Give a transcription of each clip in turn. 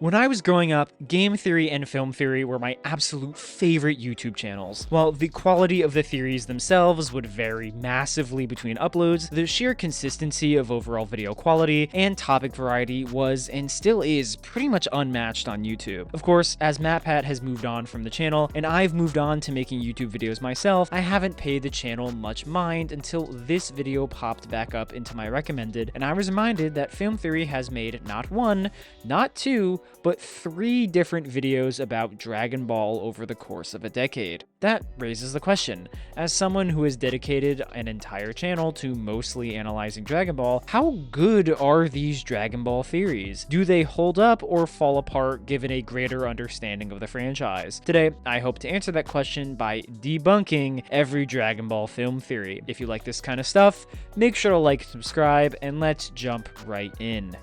When I was growing up, game theory and film theory were my absolute favorite YouTube channels. While the quality of the theories themselves would vary massively between uploads, the sheer consistency of overall video quality and topic variety was and still is pretty much unmatched on YouTube. Of course, as Matpat has moved on from the channel and I've moved on to making YouTube videos myself, I haven't paid the channel much mind until this video popped back up into my recommended, and I was reminded that film theory has made not one, not two, but 3 different videos about Dragon Ball over the course of a decade. That raises the question, as someone who has dedicated an entire channel to mostly analyzing Dragon Ball, how good are these Dragon Ball theories? Do they hold up or fall apart given a greater understanding of the franchise? Today, I hope to answer that question by debunking every Dragon Ball film theory. If you like this kind of stuff, make sure to like and subscribe, and let's jump right in.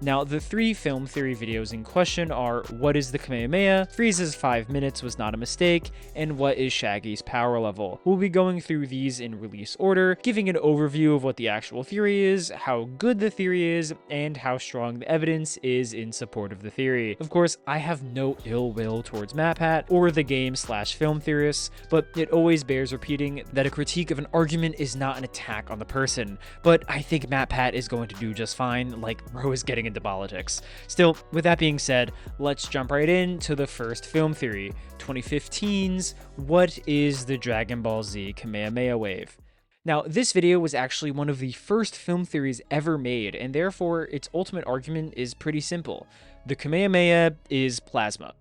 Now, the 3 film theory videos in question are what is the Kamehameha, Frieza's 5 minutes was not a mistake, and what is Shaggy's power level. We'll be going through these in release order, giving an overview of what the actual theory is, how good the theory is, and how strong the evidence is in support of the theory. Of course, I have no ill will towards Matpat or the game/film theorists, but it always bears repeating that a critique of an argument is not an attack on the person. But I think Matpat is going to do just fine, like bro is getting into politics. Still, with that being said, let's jump right into the first film theory, 2015's What is the Dragon Ball Z Kamehameha Wave? Now, this video was actually one of the first film theories ever made, and therefore its ultimate argument is pretty simple. The Kamehameha is plasma.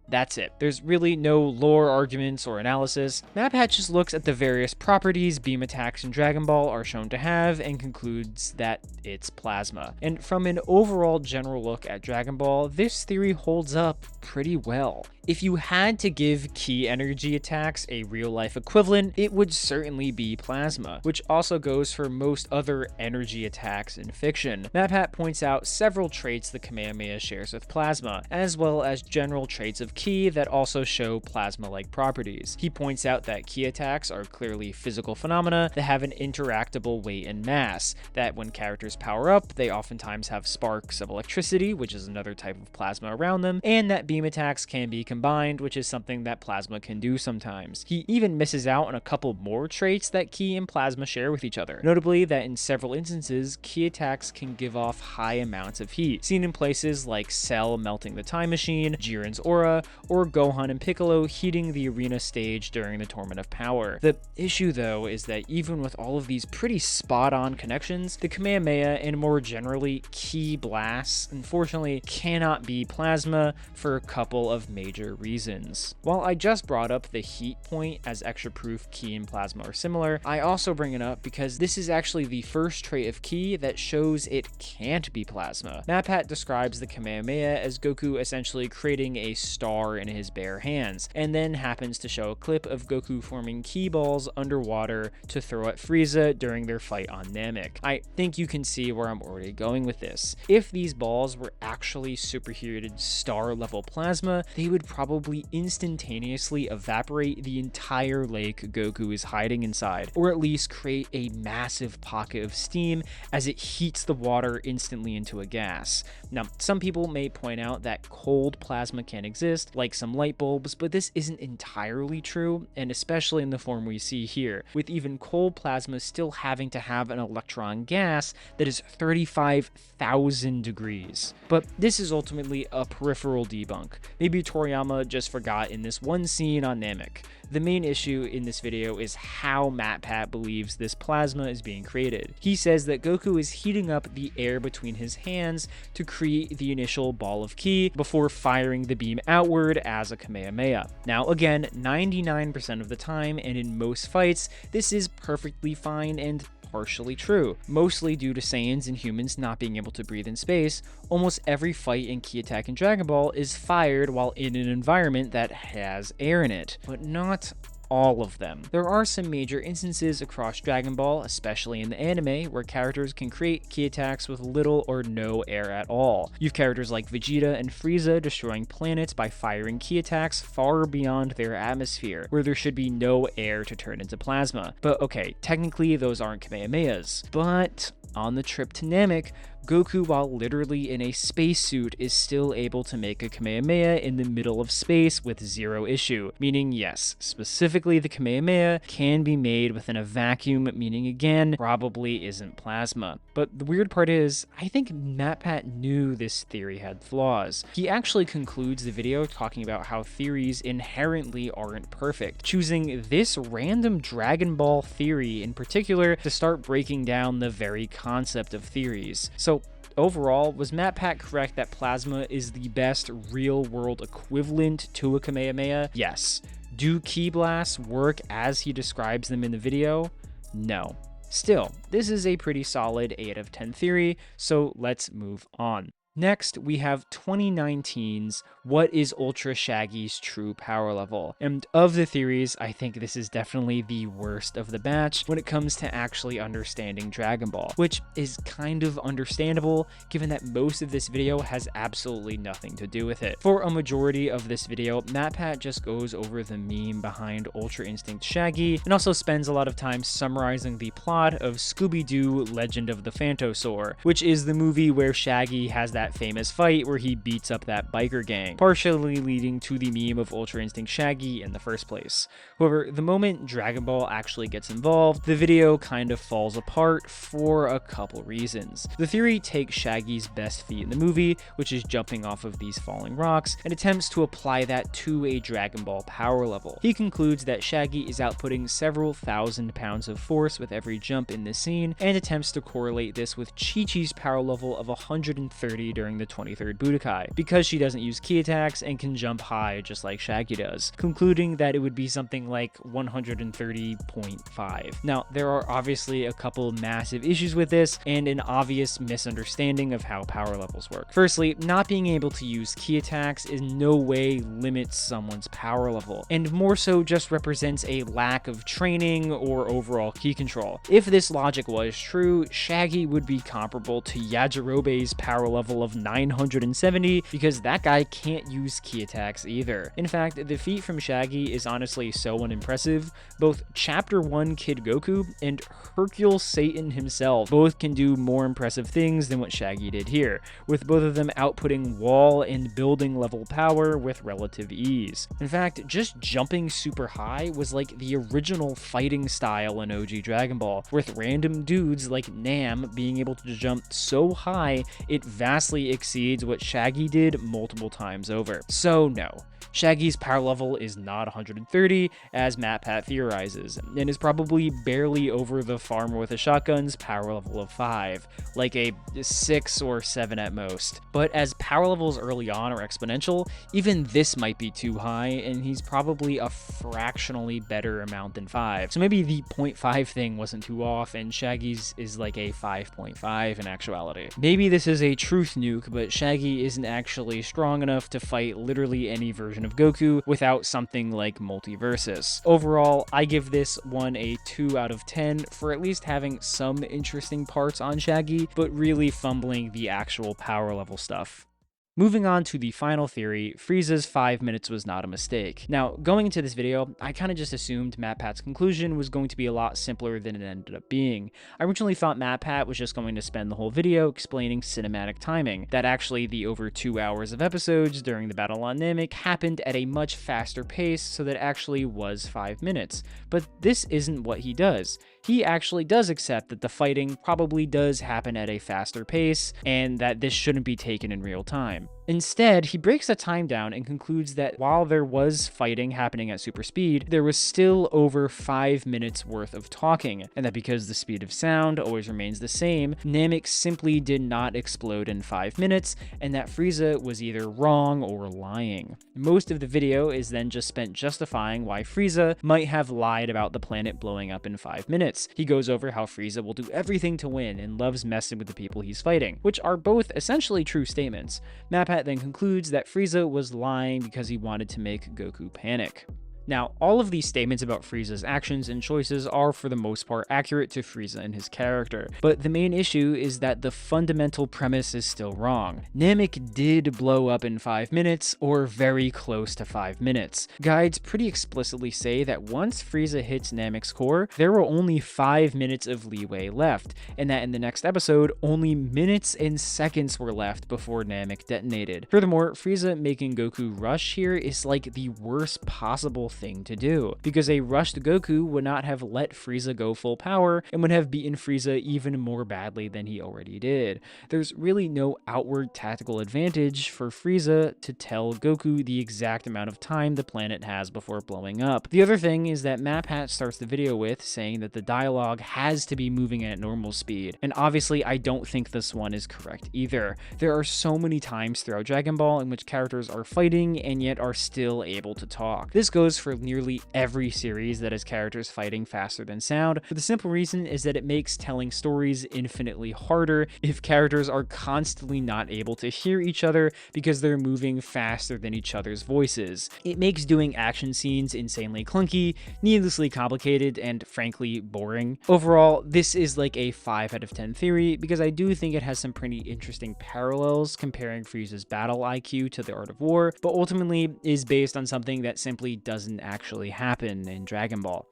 That's it. There's really no lore arguments or analysis. Matpat just looks at the various properties beam attacks in Dragon Ball are shown to have and concludes that it's plasma. And from an overall general look at Dragon Ball, this theory holds up pretty well. If you had to give key energy attacks a real-life equivalent, it would certainly be plasma, which also goes for most other energy attacks in fiction. Matpat points out several traits the Kamehameha shares with plasma, as well as general traits of ki that also show plasma-like properties. He points out that ki attacks are clearly physical phenomena that have an interactable weight and mass, that when characters power up, they oftentimes have sparks of electricity, which is another type of plasma around them, and that beam attacks can be combined, which is something that plasma can do sometimes. He even misses out on a couple more traits that ki and plasma share with each other, notably that in several instances, ki attacks can give off high amounts of heat, seen in places like Cell melting the time machine, Jiren's aura, or Gohan and Piccolo heating the arena stage during the Tournament of Power. The issue though is that even with all of these pretty spot-on connections, the Kamehameha and more generally ki blasts unfortunately cannot be plasma for a couple of major reasons. While I just brought up the heat point as extra proof ki and plasma are similar, I also bring it up because this is actually the first trait of ki that shows it can't be plasma. Matpat describes the Kamehameha as Goku essentially creating a star in his bare hands, and then happens to show a clip of Goku forming ki balls underwater to throw at Frieza during their fight on Namek. I think you can see where I'm already going with this. If these balls were actually superheated star level plasma, they would probably instantaneously evaporate the entire lake Goku is hiding inside, or at least create a massive pocket of steam as it heats the water instantly into a gas. Now, some people may point out that cold plasma can exist, like some light bulbs, but this isn't entirely true, and especially in the form we see here, with even cold plasma still having to have an electron gas that is 35,000 degrees. But this is ultimately a peripheral debunk. Maybe Toriyama just forgot in this one scene on Namek. The main issue in this video is how Matpat believes this plasma is being created. He says that Goku is heating up the air between his hands to create the initial ball of ki before firing the beam outward as a Kamehameha. Now again, 99% of the time and in most fights, this is perfectly fine and partially true. Mostly due to Saiyans and humans not being able to breathe in space, almost every fight and ki attack in Dragon Ball is fired while in an environment that has air in it, but not all of them. There are some major instances across Dragon Ball, especially in the anime, where characters can create ki attacks with little or no air at all. You have characters like Vegeta and Frieza destroying planets by firing ki attacks far beyond their atmosphere, where there should be no air to turn into plasma. But okay, technically those aren't Kamehamehas, but on the trip to Namek, Goku, while literally in a spacesuit, is still able to make a Kamehameha in the middle of space with zero issue, meaning yes, specifically the Kamehameha can be made within a vacuum, meaning again, probably isn't plasma. But the weird part is, I think Matpat knew this theory had flaws. He actually concludes the video talking about how theories inherently aren't perfect, choosing this random Dragon Ball theory in particular to start breaking down the very concept of theories. So overall, was Matpat correct that plasma is the best real-world equivalent to a Kamehameha? Yes. Do ki blasts work as he describes them in the video? No. Still, this is a pretty solid 8 out of 10 theory, so let's move on. Next, we have 2019's What is Ultra Shaggy's True Power Level? And of the theories, I think this is definitely the worst of the batch when it comes to actually understanding Dragon Ball, which is kind of understandable given that most of this video has absolutely nothing to do with it. For a majority of this video, Matpat just goes over the meme behind Ultra Instinct Shaggy and also spends a lot of time summarizing the plot of Scooby-Doo Legend of the Phantosaur, which is the movie where Shaggy has that famous fight where he beats up that biker gang, partially leading to the meme of Ultra Instinct Shaggy in the first place. However, the moment Dragon Ball actually gets involved, the video kind of falls apart for a couple reasons. The theory takes Shaggy's best feat in the movie, which is jumping off of these falling rocks, and attempts to apply that to a Dragon Ball power level. He concludes that Shaggy is outputting several thousand pounds of force with every jump in this scene, and attempts to correlate this with Chi-Chi's power level of 130 during the 23rd Budokai, because she doesn't use ki attacks and can jump high just like Shaggy does, concluding that it would be something like 130.5. Now, there are obviously a couple massive issues with this, and an obvious misunderstanding of how power levels work. Firstly, not being able to use ki attacks in no way limits someone's power level, and more so just represents a lack of training or overall ki control. If this logic was true, Shaggy would be comparable to Yajirobe's power level of 970 because that guy can't use ki attacks either. In fact, the feat from Shaggy is honestly so unimpressive. Both Chapter 1 Kid Goku and Hercule Satan himself both can do more impressive things than what Shaggy did here, with both of them outputting wall and building level power with relative ease. In fact, just jumping super high was like the original fighting style in OG Dragon Ball, with random dudes like Nam being able to jump so high it vastly exceeds what Shaggy did multiple times over. So no, Shaggy's power level is not 130, as Matpat theorizes, and is probably barely over the farmer with a shotgun's power level of 5, like a 6 or 7 at most. But as power levels early on are exponential, even this might be too high, and he's probably a fractionally better amount than 5. So maybe the 0.5 thing wasn't too off, and Shaggy's is like a 5.5 in actuality. Maybe this is a truth nuke, but Shaggy isn't actually strong enough to fight literally any version of Goku without something like Multiversus. Overall, I give this one a 2 out of 10 for at least having some interesting parts on Shaggy, but really fumbling the actual power level stuff. Moving on to the final theory, Frieza's 5 minutes was not a mistake. Now, going into this video, I kind of just assumed Matpat's conclusion was going to be a lot simpler than it ended up being. I originally thought Matpat was just going to spend the whole video explaining cinematic timing, that actually the over 2 hours of episodes during the battle on Namek happened at a much faster pace, so that it actually was 5 minutes. But this isn't what he does. He actually does accept that the fighting probably does happen at a faster pace, and that this shouldn't be taken in real time. Instead, he breaks the time down and concludes that while there was fighting happening at super speed, there was still over 5 minutes worth of talking, and that because the speed of sound always remains the same, Namek simply did not explode in 5 minutes, and that Frieza was either wrong or lying. Most of the video is then just spent justifying why Frieza might have lied about the planet blowing up in 5 minutes. He goes over how Frieza will do everything to win and loves messing with the people he's fighting, which are both essentially true statements. Matpat then concludes that Frieza was lying because he wanted to make Goku panic. Now, all of these statements about Frieza's actions and choices are for the most part accurate to Frieza and his character, but the main issue is that the fundamental premise is still wrong. Namek did blow up in 5 minutes, or very close to 5 minutes. Guides pretty explicitly say that once Frieza hits Namek's core, there were only 5 minutes of leeway left, and that in the next episode, only minutes and seconds were left before Namek detonated. Furthermore, Frieza making Goku rush here is like the worst possible thing to do, because a rushed Goku would not have let Frieza go full power and would have beaten Frieza even more badly than he already did. There's really no outward tactical advantage for Frieza to tell Goku the exact amount of time the planet has before blowing up. The other thing is that Matpat starts the video with saying that the dialogue has to be moving at normal speed, and obviously I don't think this one is correct either. There are so many times throughout Dragon Ball in which characters are fighting and yet are still able to talk. This goes for nearly every series that has characters fighting faster than sound, for the simple reason is that it makes telling stories infinitely harder if characters are constantly not able to hear each other because they're moving faster than each other's voices. It makes doing action scenes insanely clunky, needlessly complicated, and frankly boring. Overall, this is like a 5 out of 10 theory because I do think it has some pretty interesting parallels comparing Frieza's battle IQ to the Art of War, but ultimately is based on something that simply doesn't actually happen in Dragon Ball.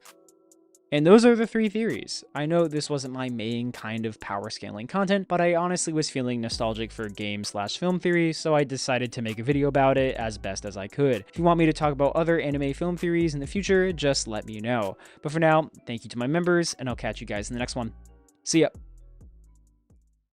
And those are the 3 theories. I know this wasn't my main kind of power scaling content, but I honestly was feeling nostalgic for game/film theory, so I decided to make a video about it as best as I could. If you want me to talk about other anime film theories in the future, just let me know. But for now, thank you to my members, and I'll catch you guys in the next one. See ya!